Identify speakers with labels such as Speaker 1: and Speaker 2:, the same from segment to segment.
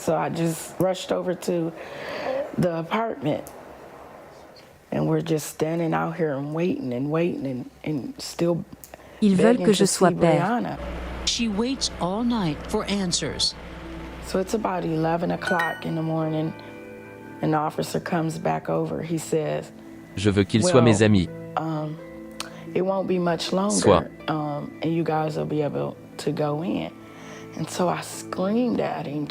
Speaker 1: So I just rushed over to the apartment. And we're just standing out here and waiting and still
Speaker 2: Ils veulent que je
Speaker 1: to
Speaker 2: sois
Speaker 1: see
Speaker 2: père.
Speaker 1: Brianna.
Speaker 3: She waits all night for answers.
Speaker 1: So it's about 11 o'clock in the morning, and the officer comes back over. He says,
Speaker 4: Je veux qu'ils soient mes amis.
Speaker 1: it won't be much longer, and you guys will be able to go in. And so I screamed at him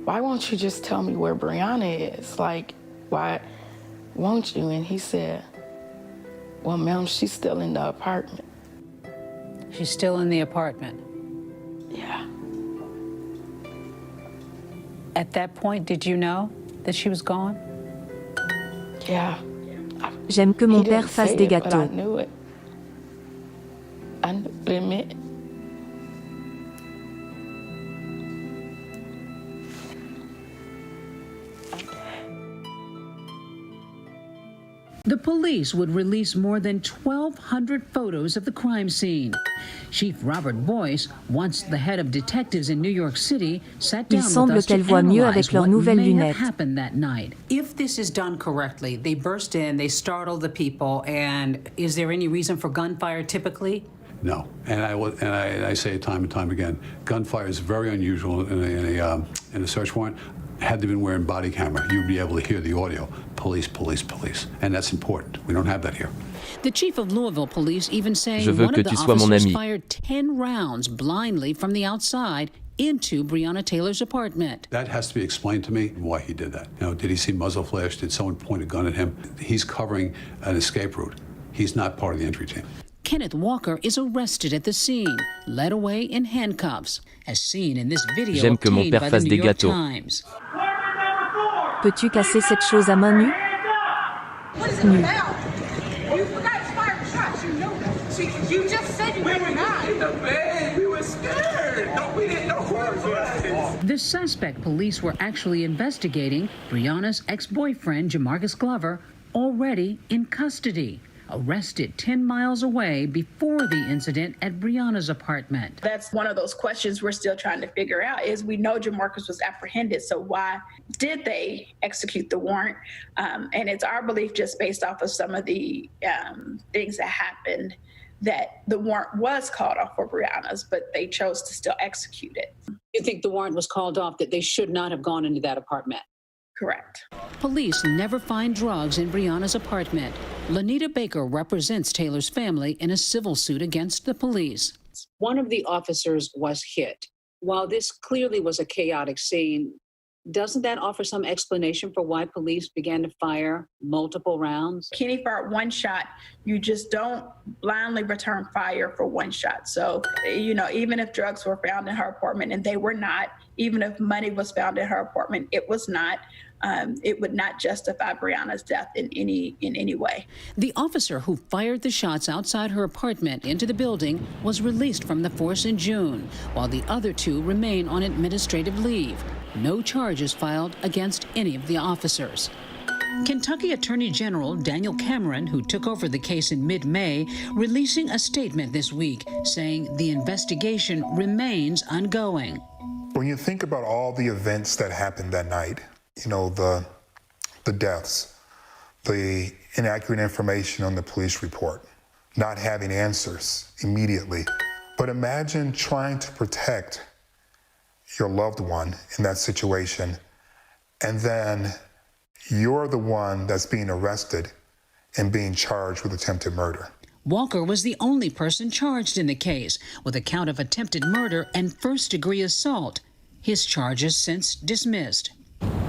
Speaker 1: why won't you just tell me where Brianna is? Like, why won't you? And he said, well, ma'am, she's still in the apartment.
Speaker 5: She's still in the apartment.
Speaker 1: Yeah.
Speaker 5: At that point, did you know that she was gone?
Speaker 1: Yeah.
Speaker 2: J'aime que mon
Speaker 1: He
Speaker 2: père
Speaker 1: didn't
Speaker 2: fasse
Speaker 1: say
Speaker 2: des
Speaker 1: it, but I
Speaker 2: gâteaux.
Speaker 1: knew it. I knew what it meant.
Speaker 3: The police would release more than 1,200 photos of the crime scene. Chief Robert Boyce, once the head of detectives in New York City, sat down
Speaker 2: Il
Speaker 3: with
Speaker 2: semble
Speaker 3: us to
Speaker 2: qu'elle voit mieux
Speaker 3: analyze
Speaker 2: avec leurs
Speaker 3: what
Speaker 2: nouvelles
Speaker 3: may
Speaker 2: lunettes.
Speaker 3: have happened that night.
Speaker 5: If this is done correctly, they burst in, they startle the people, and is there any reason for gunfire typically?
Speaker 6: No, and I say it time and time again, gunfire is very unusual in a search warrant. Had they been wearing body camera, you'd be able to hear the audio. Police, police, police. And that's important. We don't have that here.
Speaker 3: The chief of Louisville police even saying
Speaker 4: Je veux
Speaker 3: one
Speaker 4: que
Speaker 3: of the
Speaker 4: tu sois mon
Speaker 3: officers
Speaker 4: ami.
Speaker 3: fired 10 rounds blindly from the outside into Breonna Taylor's apartment.
Speaker 6: That has to be explained to me why he did that. You know, did he see muzzle flash? Did someone point a gun at him? He's covering an escape route. He's not part of the entry team.
Speaker 3: Kenneth Walker is arrested at the scene, led away in handcuffs, as seen in this video
Speaker 4: J'aime que mon
Speaker 3: obtained
Speaker 4: père
Speaker 3: by the
Speaker 4: fasse
Speaker 3: New
Speaker 4: des
Speaker 3: York
Speaker 4: gâteaux.
Speaker 3: Times.
Speaker 2: Peux-tu casser cette chose à main nue?
Speaker 7: What is it about? You guys fired shots. You know that. You just said you were not.
Speaker 8: In the bed. We were scared. No, we didn't know who it was.
Speaker 3: The suspect police were actually investigating, Brianna's ex-boyfriend, Jamarcus Glover, already in custody, arrested 10 miles away before the incident at Brianna's apartment.
Speaker 9: That's one of those questions we're still trying to figure out is we know Jamarcus was apprehended, so why did they execute the warrant? And it's our belief, just based off of some of the things that happened, that the warrant was called off for Brianna's, but they chose to still execute it.
Speaker 5: You think the warrant was called off, that they should not have gone into that apartment?
Speaker 9: Correct.
Speaker 3: Police never find drugs in Brianna's apartment. Lanita Baker represents Taylor's family in a civil suit against the police.
Speaker 5: One of the officers was hit. While this clearly was a chaotic scene, doesn't that offer some explanation for why police began to fire multiple rounds?
Speaker 9: Kenny fired one shot. You just don't blindly return fire for one shot. So, you know, even if drugs were found in her apartment, and they were not, even if money was found in her apartment, it was not. It would not justify Brianna's death in any way.
Speaker 3: The officer who fired the shots outside her apartment into the building was released from the force in June, while the other two remain on administrative leave. No charges filed against any of the officers. Kentucky Attorney General Daniel Cameron, who took over the case in mid-May, releasing a statement this week saying the investigation remains ongoing.
Speaker 10: When you think about all the events that happened that night, you know, the deaths, the inaccurate information on the police report, not having answers immediately. But imagine trying to protect your loved one in that situation, and then you're the one that's being arrested and being charged with attempted murder.
Speaker 3: Walker was the only person charged in the case, with a count of attempted murder and first-degree assault. His charges since dismissed.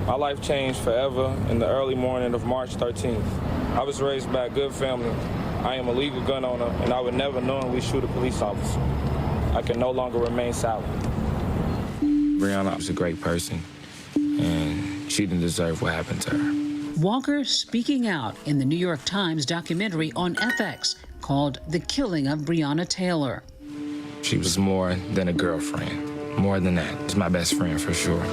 Speaker 11: My life changed forever in the early morning of March 13th. I was raised by a good family. I am a legal gun owner, and I would never knowingly shoot a police officer. I can no longer remain silent.
Speaker 12: Brianna was a great person, and she didn't deserve what happened to her.
Speaker 3: Walker speaking out in the New York Times documentary on FX called The Killing of Breonna Taylor.
Speaker 12: She was more than a girlfriend. More than that. She's my best friend for sure.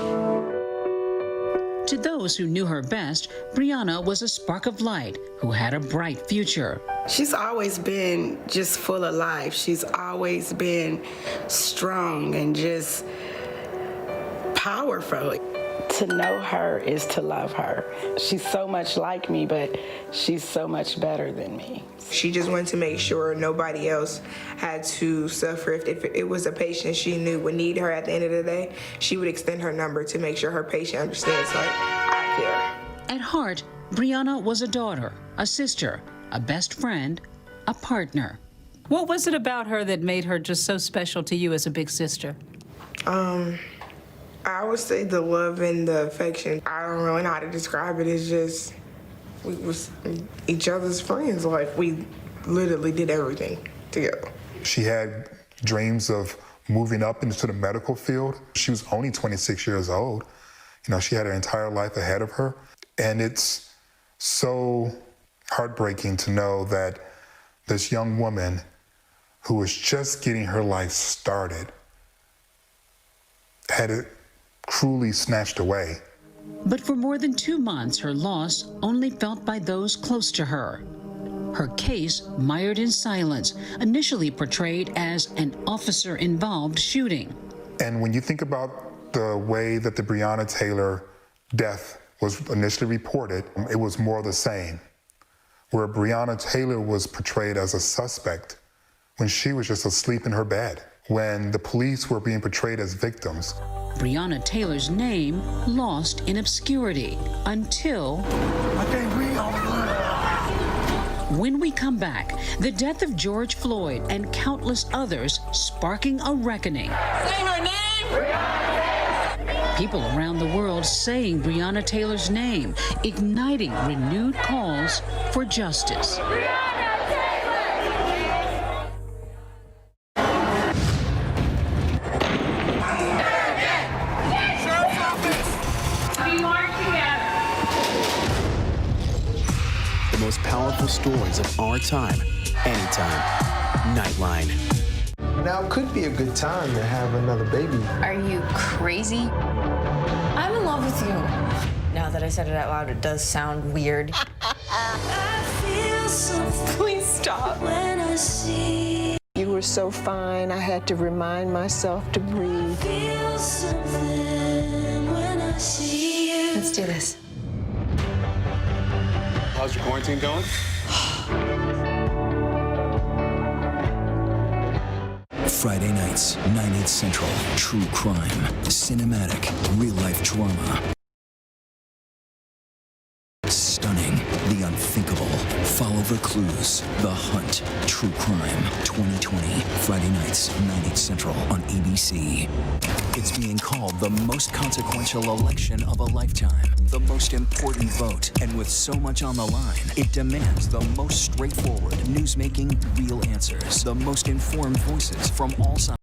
Speaker 3: To those who knew her best, Breonna was a spark of light who had a bright future.
Speaker 1: She's always been just full of life. She's always been strong and just powerful. To know her is to love her. She's so much like me, but she's so much better than me.
Speaker 13: She just wanted to make sure nobody else had to suffer. If it was a patient she knew would need her at the end of the day, she would extend her number to make sure her patient understands, like, I care.
Speaker 3: At heart, Brianna was a daughter, a sister, a best friend, a partner.
Speaker 5: What was it about her that made her just so special to you as a big sister?
Speaker 13: I would say the love and the affection. I don't really know how to describe it. It's just, we was each other's friends. Like, we literally did everything together.
Speaker 10: She had dreams of moving up into the medical field. She was only 26 years old. You know, she had her entire life ahead of her. And it's so heartbreaking to know that this young woman who was just getting her life started had it cruelly snatched away.
Speaker 3: But for more than 2 months, her loss only felt by those close to her. Her case mired in silence, initially portrayed as an officer-involved shooting.
Speaker 10: And when you think about the way that the Breonna Taylor death was initially reported, it was more of the same, where Breonna Taylor was portrayed as a suspect when she was just asleep in her bed, when the police were being portrayed as victims.
Speaker 3: Breonna Taylor's name lost in obscurity until...
Speaker 8: I can't read all of that.
Speaker 3: When we come back, the death of George Floyd and countless others sparking a reckoning.
Speaker 7: Say her name!
Speaker 3: People around the world saying Breonna Taylor's name, igniting renewed calls for justice.
Speaker 14: The most powerful stories of our time, anytime. Nightline.
Speaker 15: Now could be a good time to have another baby.
Speaker 16: Are you crazy? I'm in love with you. Now that I said it out loud, it does sound weird. Please stop.
Speaker 17: When I see
Speaker 18: you were so fine, I had to remind myself to breathe.
Speaker 17: feel something when I see you.
Speaker 16: Let's do this.
Speaker 19: How's your quarantine going?
Speaker 20: Friday nights, 9/8 Central. True crime, cinematic, real-life drama. Stunning, the unthinkable. Follow the clues. The Hunt. True crime. 2020. Friday nights, 9/8 Central on ABC. It's being called the most consequential election of a lifetime. The most important vote. And with so much on the line, it demands the most straightforward, news-making, real answers. The most informed voices from all sides.